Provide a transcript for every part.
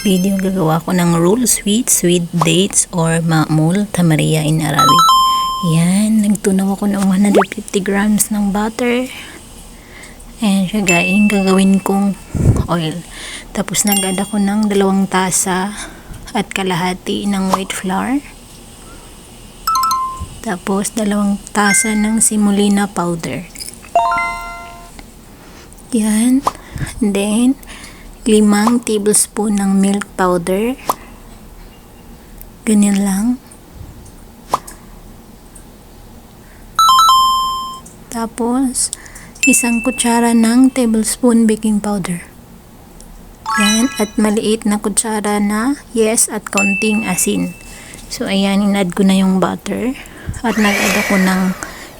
today's video, gagawa ko ng roll sweet dates or ma'mul tamaria in Arabic. Yan, nagtunaw ako ng 150 grams ng butter. Ayan siya guys, gagawin kong oil. Tapos nag-add ako ng 2 tasa at kalahati ng white flour. Tapos 2 tasa ng semolina powder. Yan. And then 5 tablespoon ng milk powder. Ganyan lang. Tapos 1 kutsara ng tablespoon baking powder. Yan. At maliit na kutsara na yes at konting asin. So ayan, in-add ko na yung butter. At nag-add ako ng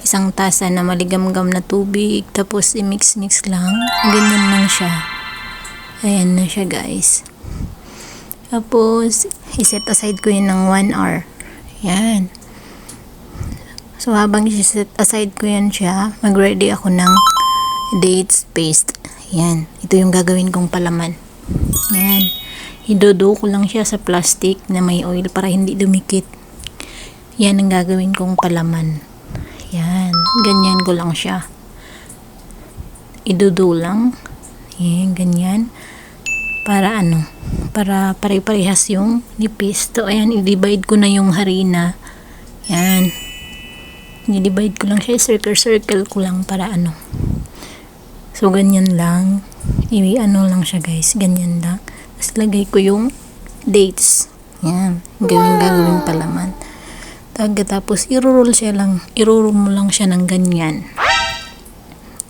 1 tasa na maligamgam na tubig. Tapos i-mix-mix lang. Ganyan lang siya. Ayan na siya guys. Tapos i-set aside ko yun ng 1 hour. Yan. So habang i-set aside ko yan siya, mag-ready ako ng dates paste. Yan. Ito yung gagawin kong palaman. Yan. Idodo ko lang siya sa plastic na may oil para hindi dumikit. Yan ang gagawin kong palaman. Yan. Ganyan ko lang siya. Idodo lang. Yan. Ganyan. Para ano? Para pare-parehas yung nipis. So ayan, i-divide ko na yung harina. Yan. I-divide ko lang siya. Circle ko lang para ano. So ganyan lang. I-ano lang siya guys. Ganyan lang. Tapos lagay ko yung dates. Yan. Gagawin palaman. Tapos i-roll siya lang. I-roll mo lang siya ng ganyan.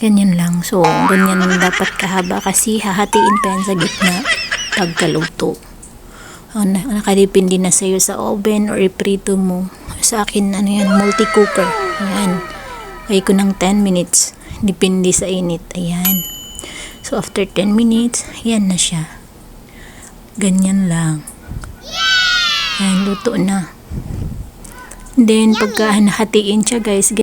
Ganyan lang. So ganyan lang dapat kahaba kasi hahatiin pa yan sa gitna pagkaluto. Nakadepende na sa'yo sa oven or iprito mo. Sa akin ano yan, multi-cooker. Ayan. Kaya ko ng 10 minutes. Depende sa init. Ayan. So after 10 minutes, yan na siya. Ganyan lang. Ayan, luto na. Then pagka hatiin siya guys,